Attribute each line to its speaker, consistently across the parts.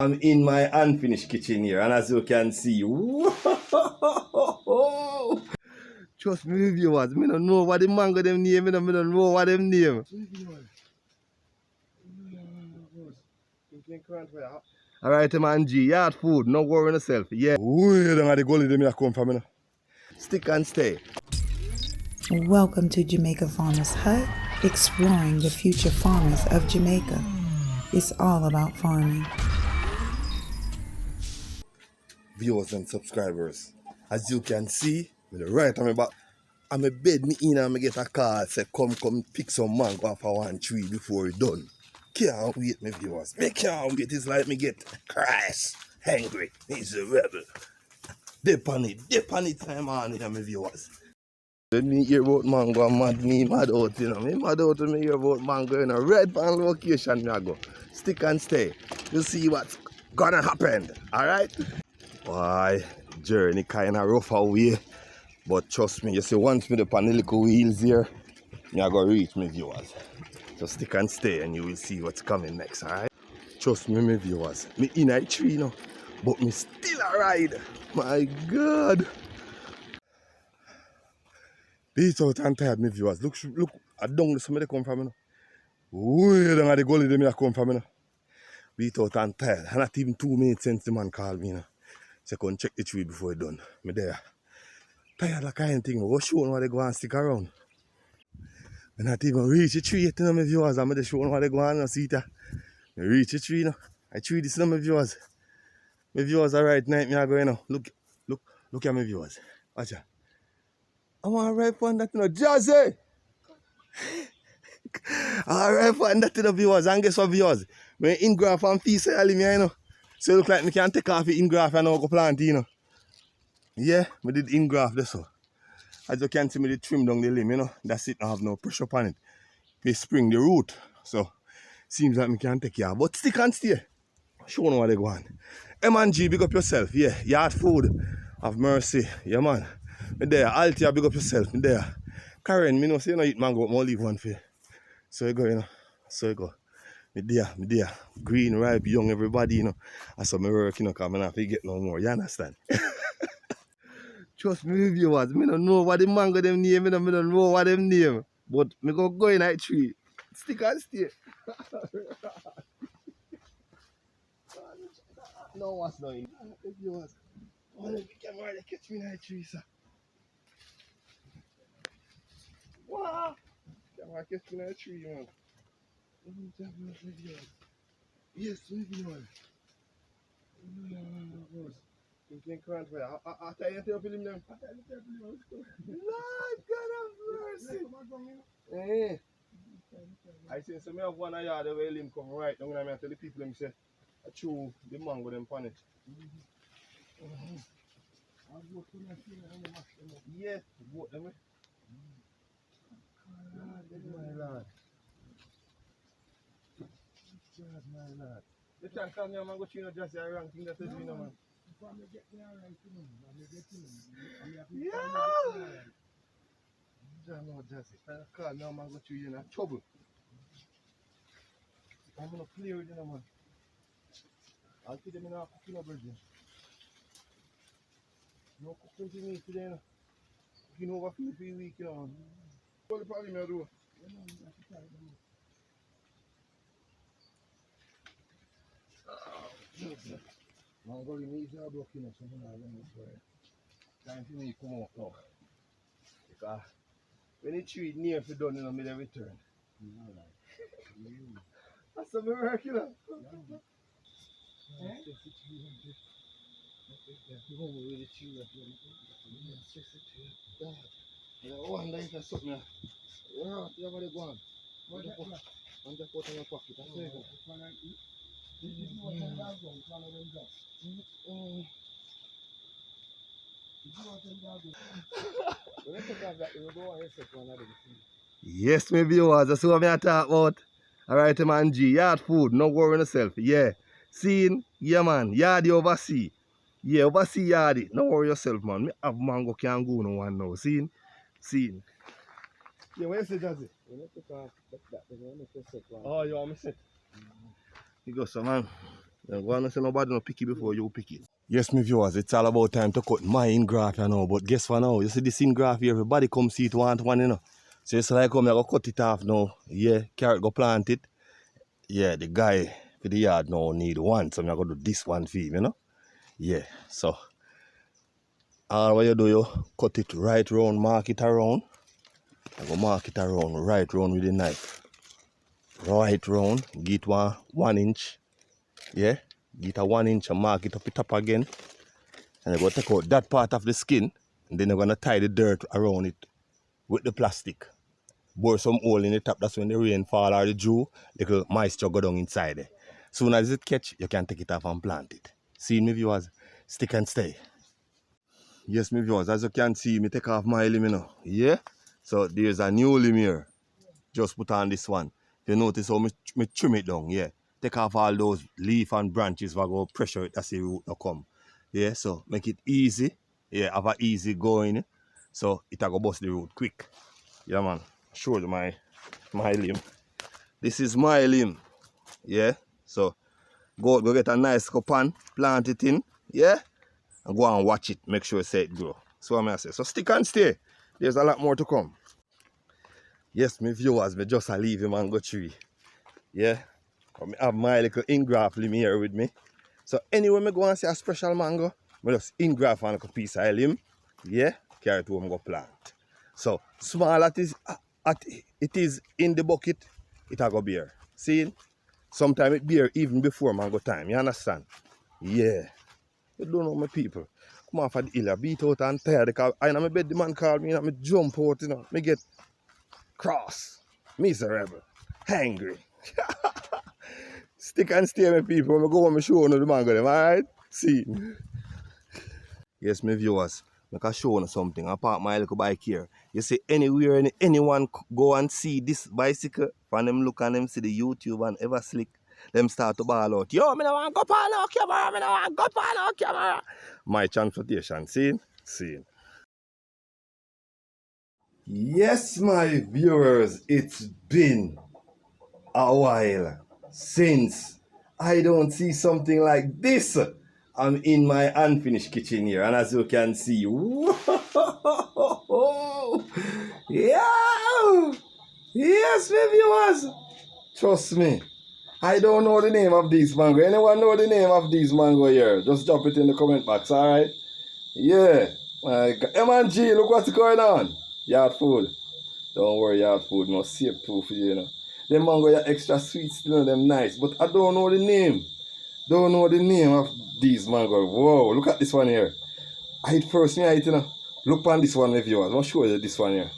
Speaker 1: I'm in my unfinished kitchen here, and as you can see, whoa! Trust me, viewers, I don't know what the mango them name, I don't know what them name. Alright, man, G, yard food, no worry yourself, yeah. Where don't the gully them come from, you know? Stick and stay.
Speaker 2: Welcome to Jamaica Farmers Hut, exploring the future farmers of Jamaica. It's all about farming.
Speaker 1: Viewers and subscribers, as you can see, with the right on my back, I'm a bed me in and I get a call say come pick some mango off of one tree before it's done. Can't wait, my viewers. Me can't wait. It's like me get crash, hungry. He's a rebel. Dip on it time on here, my viewers. When me hear about mango, I'm mad out, you know. Me mad out when me hear about mango in a red pan location, me I go. Stick and stay. You see what's gonna happen, alright? Why, journey kinda rough away. But trust me, you see, once me upon the little wheels here, me I go reach my viewers. So stick and stay and you will see what's coming next, alright? Trust me, my viewers. Me in a tree now, but me still a ride. My God. Beat out and tired, my viewers. Look, I don't somebody come from, you know. Way down at the gully them I come from, you know. Beat out and tired. And not even 2 minutes since the man called me, you know. So I come check the tree before it's done. Me there. Tired like kind of thing. Go show them where they go and stick around. I not even reach the tree yet, you know, my viewers. I'm just showing where they go and see it. I reach the tree, you know. I tree this, you know, my viewers. My viewers are right now, me I go, you know. Look at my viewers. Watch out. I want to ride on that, you know, Jazzy! I ride on that, you know, viewers. And guess what, viewers? When ingraph and piece, I leave me, you know. So it look like me can take off the ingraph and now go plant, you know. Yeah, I did ingraph this, so. As you can see, me did trim down the limb, you know. That's it, I have no pressure upon it. We spring the root, so seems like me can take care. But stick and stay. Show them what they go on. M&G, big up yourself. Yeah, yard food. Have mercy. Yeah, man. Me there. Altia, big up yourself. Me there. Karen, me know say you know eat mango, but I leave one for you. So you go, you know. So you go. Me there. Green, ripe, young, everybody, you know. That's how me work, you know, because I don't have to get no more. You understand? Trust me, viewers. Me don't know what the mango them name. Me don't know what them name. But me go in that tree. Stick and stay. No one's knowing. Viewers. Oh, the camera they catch me in that tree, sir. Wow! Camera catch me in that tree, man. Yes, my viewers. Thinking current way. After you tell film them. Lord God of mercy. Eh. I say so me have one yard where him come right now when I tell the people them say I chew the mango them pan it. Yes, vote them. My lord. My lord. You can't call me a mango tree, just a wrong thing that is doing, man. Yeah! No, just call me a mango tree, you're in trouble. I'm going to clear it, you know, man. I'll keep them in our cooking up, virgin. No cooking to me today, you know. Cooking over 3 weeks, you know. What's the problem, I do? I'm going to need your blocking or something like that. Time for me to come out now. Because when the tree near to done, you know, me they return. That's a miracle, you know. I wonder if there's something. Yeah, you have to go on. I'm just put in your pocket. That's it. Yes, my viewers, that's what I talk about. Alright, man, G, yard food, no worry yourself. Yeah. Seen? Yeah, man. Yardy oversee. Yeah, oversee yardy. No worry yourself, man. Me have mango can't go no one now. Seen? Yeah, what you say, Jazzy? Oh, you want me set? You go, so, man. You go and say nobody no pick it before you pick it. Yes, my viewers, it's all about time to cut my in-graft, you know. But guess what now? You see this in-graft here, everybody come see it want one, you know. So it's like, come, I go cut it off now. Yeah, carrot go plant it. Yeah, the guy for the yard now need one, so I'm going to do this one for him, you know. Yeah, so all what you do, you cut it right round, mark it around. I go mark it around, right round with the knife. Right round, get 1 inch. Yeah, get a 1 inch and mark it up the top again. And you're going to take out that part of the skin, and then you're going to tie the dirt around it with the plastic. Bore some hole in the top, that's when the rain fall or the dew, little moisture go down inside there. Soon as it catch, you can take it off and plant it. See me viewers, stick and stay. Yes, me viewers, as you can see, me take off my limb, you know. Yeah? So there's a new limb here. Just put on this one. You notice how me trim it down, yeah. Take off all those leaf and branches that go pressure it, that's the root to come. Yeah, so make it easy. Yeah, have a easy going. So it will go bust the root quick. Yeah, man. Show you my limb. This is my limb. Yeah. So go get a nice pan, plant it in. Yeah. And go and watch it. Make sure it grow. So what I say. So stick and stay. There's a lot more to come. Yes, my viewers, me just leave the mango tree. Yeah. I have my little in-graft limb here with me. So anyway, I go and see a special mango, I just in-graft on a piece of limb. Yeah, carry it home and go plant. So small it is in the bucket, it will go bear. See? Sometimes it bear even before mango time. You understand? Yeah. You don't know my people. Come off of the hill, I beat out and tired because I know my bed the man call me and I jump out, you know. Me get cross, miserable, hungry. Stick and stay, my people. When I go home and show you the mango them, alright? See? Yes, my viewers, I can show you something. I park my little bike here. You see, anywhere, anyone go and see this bicycle, and them look and them see the YouTube and ever slick, them start to ball out. Yo, me no want go on no camera, me no want go on no camera. My transportation, see? See? Yes, my viewers, it's been a while since I don't see something like this. I'm in my unfinished kitchen here, and as you can see, whoa, yeah, yes, my viewers, trust me, I don't know the name of these mango. Anyone know the name of these mango here? Just drop it in the comment box, alright? Yeah, M&G, look what's going on. Yard food. Don't worry, yard food, no safe proof for you, you know. Them mango are extra sweet still, them nice, but I don't know the name. Don't know the name of these mango. Whoa, look at this one here. I eat first, me I eat, you know. Look on this one, my viewers. I'll show you this one here.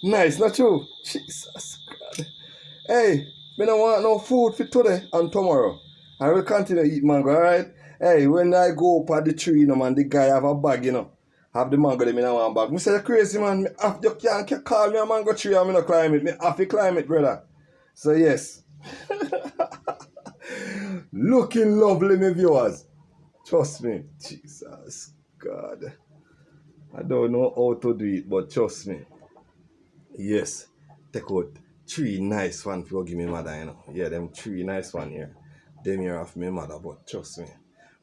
Speaker 1: Nice, not true? Jesus God. Hey, me don't want no food for today and tomorrow. I will continue to eat mango, alright? Hey, when I go up at the tree, you know, man, the guy have a bag, you know. Have the mango them in a one bag. Me say, you're crazy, man. You can't call me a mango tree and me not climb it. Me have to climb it, brother. So, yes. Looking lovely, my viewers. Trust me. Jesus God. I don't know how to do it, but trust me. Yes. Take out 3 nice one for give me mother, you know. Yeah, them 3 nice one here. Them here off me mother, but trust me.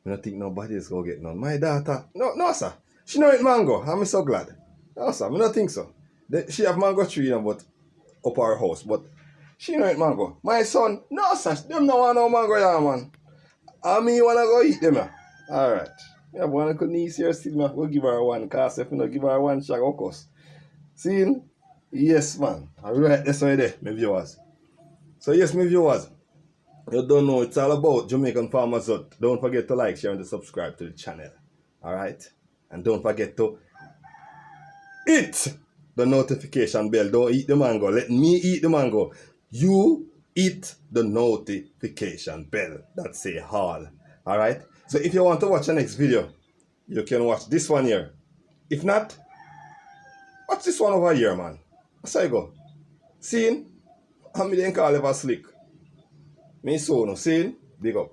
Speaker 1: I don't think nobody is going to get none. My daughter, no, sir. She know it mango. I'm so glad. No, sir. I don't think so. She have mango tree, you know, but up our house, but she know it mango. My son, no, sir. Them no want no mango, yeah, man. I mean, you want to go eat them, yeah? Alright. Yeah, but I could niece here still, man. We'll give her one, because if you don't give her one, she'll go cuss. See? Yes, man. Alright, that's right there, my viewers. So, yes, my viewers. You don't know, it's all about Jamaican Farmers Hut. Don't forget to like, share, and to subscribe to the channel. Alright? And don't forget to hit the notification bell. Don't eat the mango. Let me eat the mango. You hit the notification bell. That's a all. Alright? So if you want to watch the next video, you can watch this one here. If not, watch this one over here, man. That's how you go. Seeing? I'm didn't call ever slick. Me so no. Seeing? Big up.